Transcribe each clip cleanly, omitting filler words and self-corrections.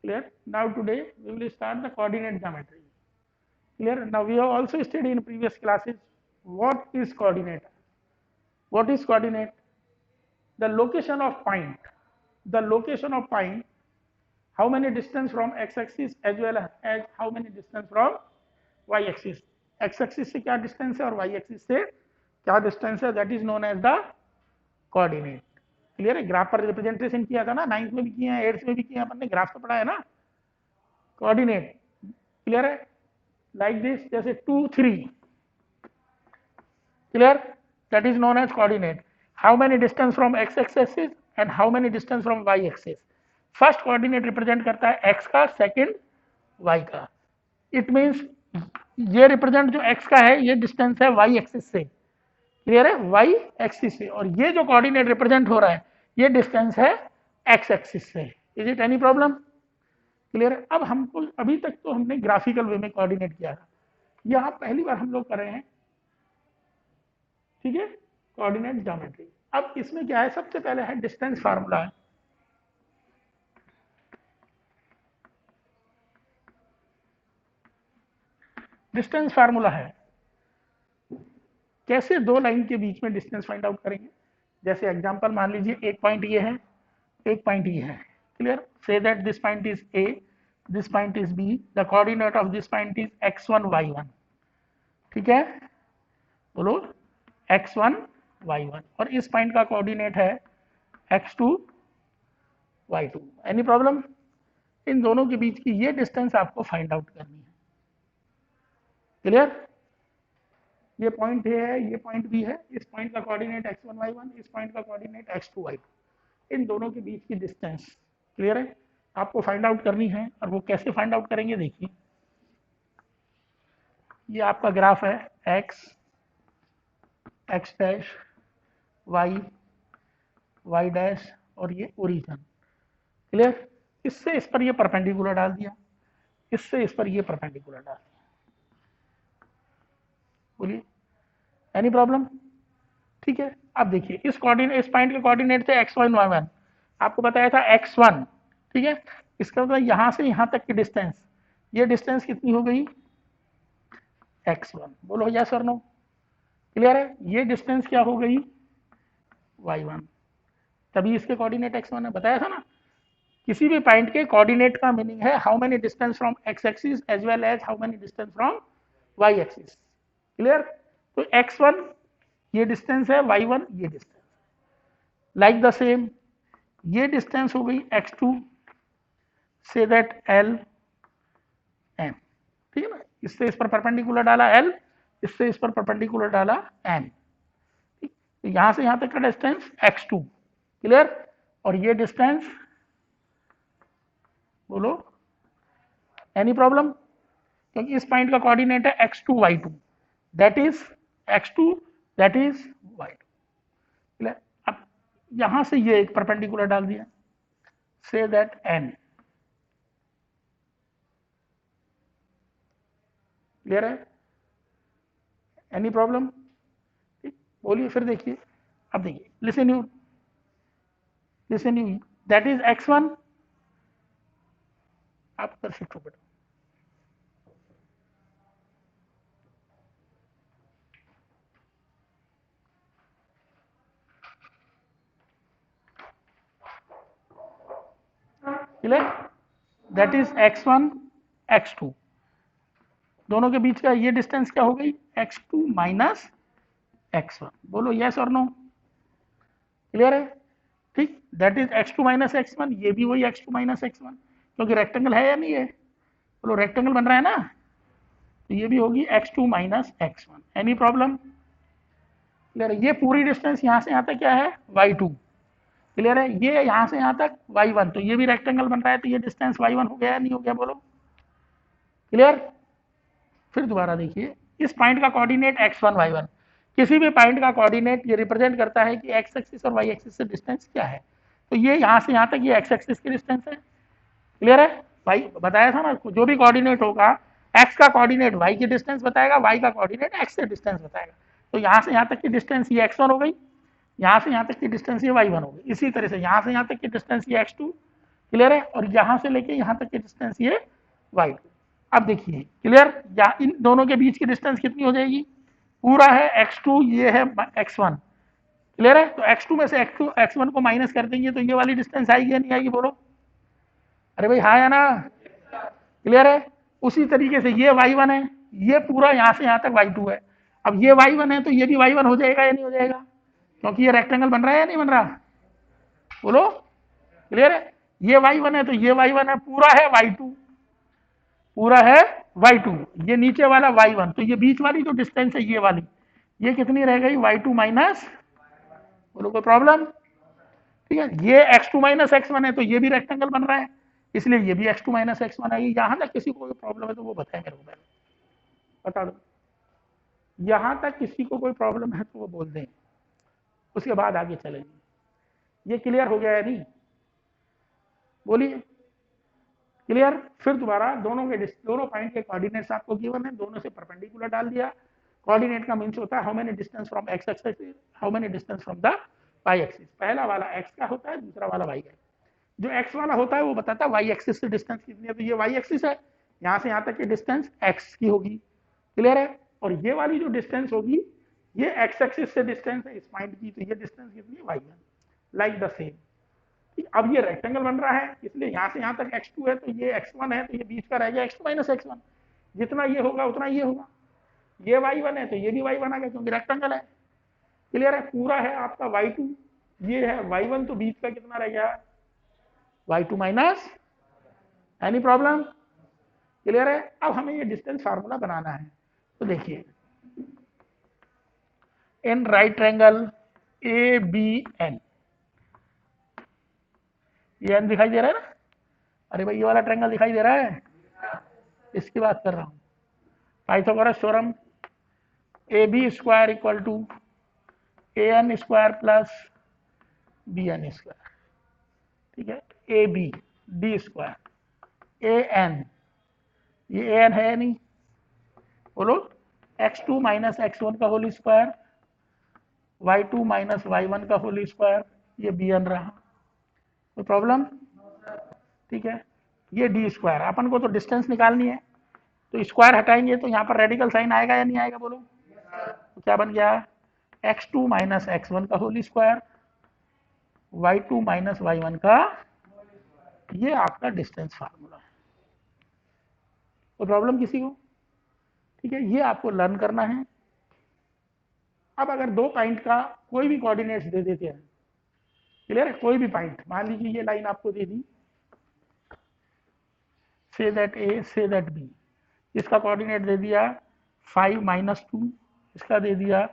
Clear? Now today we will start the coordinate geometry. Clear? Now we have also studied in previous classes what is coordinate. What is coordinate? The location of point. The location of point. How many distance from x-axis as well as how many distance from y-axis. x-axis से क्या distance है और y-axis से क्या distance है, that is known as the coordinate. Clear है? Graph पर representation किया था ना, 9th में भी किया है, 8th में भी किया है, अपन ने ग्राफ तो पढ़ा है ना. कोऑर्डिनेट क्लियर है? लाइक दिस, जैसे 2 3, clear? That is known as coordinate. How many distance from X axis and how many distance from Y axis. First coordinate represent करता है एक्स का, सेकंड वाई का. इट मींस ये represent जो X का है ये डिस्टेंस है वाई एक्सिस से. क्लियर है? वाई एक्सिस से. और ये जो कोऑर्डिनेट रिप्रेजेंट हो रहा है ये डिस्टेंस है एक्स एक्सिस से. Is it any problem? Clear है? अब हमको अभी तक तो हमने ग्राफिकल वे में कोऑर्डिनेट किया था, यहाँ पहली बार हम लोग कर रहे हैं, ठीक है, कोऑर्डिनेट ज्योमेट्री. अब इसमें क्या है, सबसे पहले है डिस्टेंस फार्मूला है. डिस्टेंस फार्मूला है कैसे दो लाइन के बीच में डिस्टेंस फाइंड आउट करेंगे. जैसे एग्जांपल मान लीजिए एक पॉइंट ये है, एक पॉइंट ये है. Clear? Say that this point is A, this point is B, the coordinate of this point is x1 y1. ठीक है, बोलो x1 y1. और इस पॉइंट का कोऑर्डिनेट है x2 y2. Any problem? इन दोनों के बीच की ये डिस्टेंस आपको फाइंड आउट करनी है. क्लियर? ये पॉइंट ए है, ये पॉइंट बी है, इस पॉइंट का कोऑर्डिनेट x1 y1, इस पॉइंट का कोऑर्डिनेट x2 y2. इन दोनों के बीच की डिस्टेंस, क्लियर है, आपको फाइंड आउट करनी है. और वो कैसे फाइंड आउट करेंगे, देखिए ये आपका ग्राफ है x, x dash, y, y dash और ये ओरिजिन. क्लियर? इससे इस पर ये परपेंडिकुलर डाल दिया, इससे इस पर ये परपेंडिकुलर डाल दिया. बोलिए एनी प्रॉब्लम? ठीक है. अब देखिए इस कोऑर्डिनेट, इस पॉइंट के कोऑर्डिनेट थे x1 y1, आपको बताया था x1. ठीक है, इसका मतलब यहाँ से यहाँ तक की डिस्टेंस, ये डिस्टेंस कितनी हो गई, x1. बोलो यस और नो. क्लियर है? ये डिस्टेंस क्या हो गई, y1. तभी इसके कोऑर्डिनेट x1 है, बताया था ना. किसी भी पॉइंट के कोऑर्डिनेट का मीनिंग है how many distance from x axis as well as how many distance from y axis. Clear? तो x1 ये डिस्टेंस है, y1 ये डिस्टेंस. लाइक द सेम ये डिस्टेंस हो गई x2, say that l m. ठीक है ना, इससे इस पर परपेंडिकुलर डाला l, इससे इस पर परपेंडिकुलर डाला m. तो यहां से यहां तक का डिस्टेंस x2. क्लियर? और ये डिस्टेंस, बोलो एनी प्रॉब्लम? क्योंकि इस पॉइंट का कोऑर्डिनेट है x2 y2, that is x2, that is y2. Clear? अब यहां से ये एक परपेंडिकुलर डाल दिया, से दैट n. क्लियर है? Any problem? बोलिए फिर. देखिए अब देखिए, listen you, listen you, that is x1. आप कर सकते हो बेटा. Clear? That is x1 x2. दोनों के बीच का ये डिस्टेंस क्या हो गई, x2 माइनस x1. बोलो यस और नो. क्लियर है? ठीक, that is x2 minus x1. ये भी वही x2 माइनस x1, क्योंकि रेक्टेंगल है या नहीं है, बोलो रेक्टेंगल बन रहा है ना, तो ये भी होगी x2 minus x1. Any problem? Clear है? ये पूरी डिस्टेंस यहाँ से यहाँ तक क्या है, y2. क्लियर है? ये यहाँ से यहाँ तक y1, तो ये भी रेक्टेंगल बन रहा है, तो ये डिस्टेंस y1 हो गया, नहीं हो गया, बोलो. क्लियर? फिर दोबारा देखिए, इस पॉइंट का कोऑर्डिनेट x1 y1. किसी भी पॉइंट का कोऑर्डिनेट ये रिप्रेजेंट करता है कि x एक्सिस और y एक्सिस से डिस्टेंस क्या है. तो ये यहाँ से यहाँ तक ये x एक्सिस की डिस्टेंस है. क्लियर है? भाई बताया था ना, जो भी कोऑर्डिनेट होगा x का कोऑर्डिनेट y की डिस्टेंस बताएगा, y का कोऑर्डिनेट x से डिस्टेंस बताएगा. तो यहाँ से यहाँ तक की डिस्टेंस ये x1 हो गई, यहाँ से यहाँ तक की डिस्टेंस ये y1 हो गई. इसी तरह से यहाँ से यहाँ तक की डिस्टेंस ये x2, क्लियर है, और यहाँ से लेके यहाँ तक की डिस्टेंस ये y2। अब देखिए क्लियर, या इन दोनों के बीच की डिस्टेंस कितनी हो जाएगी, पूरा है x2, ये है x1। क्लियर है, तो x2 में से x1 को माइनस कर देंगे तो ये वाली डिस्टेंस आएगी या नहीं आएगी, बोलो। अरे भाई हाँ या ना, क्लियर है। उसी तरीके से ये y1 है, ये पूरा यहाँ से यहाँ तक y2 है। अब ये y1 है तो ये भी y1 हो जाएगा या नहीं हो जाएगा, क्योंकि ये रेक्टेंगल बन रहा है या नहीं बन रहा, बोलो। क्लियर है, ये y1 है तो ये y1 है, पूरा है y2, पूरा है y2, ये नीचे वाला y1, तो ये बीच वाली जो डिस्टेंस है ये वाली, ये कितनी रह गई y2 माइनस, बोलो कोई प्रॉब्लम। ठीक है, ये x2 माइनस x1 है तो ये भी रेक्टेंगल बन रहा है, इसलिए ये भी x2 माइनस x1 आएगी। यहां तक किसी को कोई प्रॉब्लम है तो वो बताए मेरे को, पहले बता दो। यहां तक किसी को कोई प्रॉब्लम है तो वो बोल दें, उसके बाद आगे चलेंगे। ये क्लियर हो गया है नहीं, बोलिए क्लियर। फिर दोबारा दोनों पॉइंट के कोऑर्डिनेट्स आपको गिवन है, दोनों से परपेंडिकुलर डाल दिया। कोऑर्डिनेट का मीन्स होता है how many distance from X axis, how many distance from the Y axis. पहला वाला एक्स का होता है, दूसरा वाला वाई का। जो एक्स वाला होता है वो बताता है वाई एक्सिस से डिस्टेंस कितनी है, तो ये वाई एक्सिस है, यहाँ से यहाँ तक की डिस्टेंस एक्स की होगी। क्लियर है, और ये वाली जो डिस्टेंस होगी ये एक्स एक्सिस से डिस्टेंस है इस पॉइंट की, तो ये डिस्टेंस कितनी है y1, लाइक द सेम। अब ये रेक्टेंगल बन रहा है, इसलिए यहाँ से यहाँ तक x2 है तो ये x1 है, तो ये बीच का रह गया x2 माइनस x1, जितना ये होगा उतना ये होगा। ये y1 है तो ये भी y1 आ गया, क्योंकि रेक्टेंगल है। क्लियर है, पूरा है आपका y2, ये है y1, तो बीच का कितना रह गया y2 minus. Any problem, clear है। अब हमें ये डिस्टेंस फार्मूला बनाना है, तो देखिए इन राइट ट्रायंगल ABN, ये एन दिखाई दे रहा है ना, अरे भाई ये वाला ट्रायंगल दिखाई दे रहा है, इसकी बात कर रहा हूं। Pythagoras theorem, AB square equal to AN square plus BN square. ठीक है, AB D स्क्वायर AN, ये AN है नहीं, बोलो। x2 माइनस x1 का whole square, y2 minus y1 का होल स्क्वायर, ये BN रहा, कोई प्रॉब्लम। ठीक है, ये डी स्क्वायर, अपन को तो डिस्टेंस निकालनी है, तो स्क्वायर हटाएंगे तो यहाँ पर रेडिकल साइन आएगा या नहीं आएगा, बोलो। तो क्या बन गया, x2 माइनस x1 का whole square, y2 minus y1 का, ये आपका डिस्टेंस फार्मूला है। तो प्रॉब्लम किसी को, ठीक है, ये आपको लर्न करना है। अब अगर दो पॉइंट का कोई भी कोऑर्डिनेट्स दे देते हैं, क्लियर है, कोई भी पॉइंट, मान लीजिए ये लाइन आपको दे दी, say that A say that B, इसका कोऑर्डिनेट दे दिया 5 माइनस 2, इसका दे दिया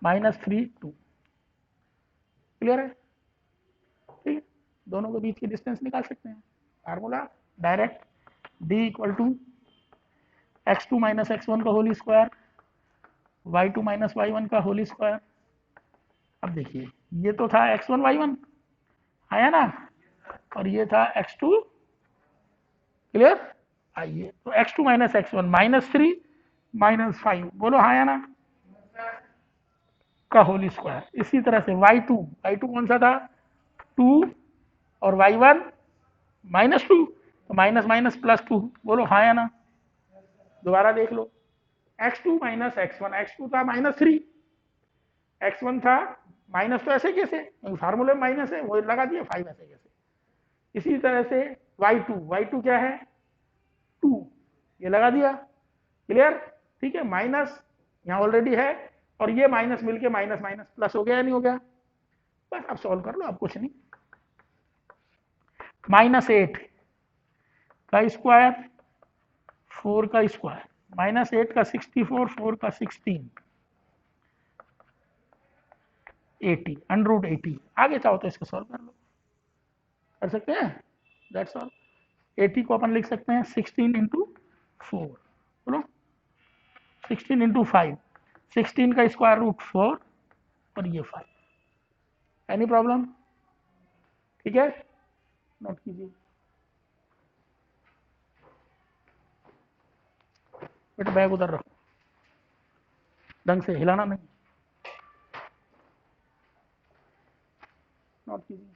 -3 2। क्लियर है, ठीक, दोनों के बीच की डिस्टेंस निकाल सकते हैं। Formula direct, D equal to x2 minus x1 का whole square, y2 minus y1 का होल स्क्वायर। अब देखिए ये तो था x1 y1 आया ना, और ये था x2, क्लियर। आइए तो x2 माइनस x1 -3 -5, बोलो हाँ या ना, का होल स्क्वायर। इसी तरह से y2 कौन सा था 2, और y1 -2, तो माइनस माइनस प्लस 2, बोलो हाँ या ना। दोबारा देख लो, x2 माइनस x1, x2 था -3, x1 था माइनस, तो ऐसे कैसे, फार्मूले में माइनस है वो लगा दिया 5, ऐसे कैसे। इसी तरह से y2 क्या है 2, ये लगा दिया, क्लियर। ठीक है, माइनस यहाँ ऑलरेडी है, और ये माइनस मिलके माइनस माइनस प्लस हो गया या नहीं हो गया, बस अब सॉल्व कर लो, अब कुछ नहीं। -8 का स्क्वायर, 4 का स्क्वायर, -8 का 64, 4 का 16, 80, √80। आगे चाहो तो इसको सॉल्व कर लो, कर सकते हैं, दैट्स ऑल। 80 को अपन लिख सकते हैं 16 इंटू 4, बोलो 16 इंटू 5, 16 का स्क्वायर रूट 4, और ये 5। एनी प्रॉब्लम, ठीक है, नोट कीजिए। बेटा बैग उधर रखो, ढंग से हिलाना नहीं, नोट कीजिए।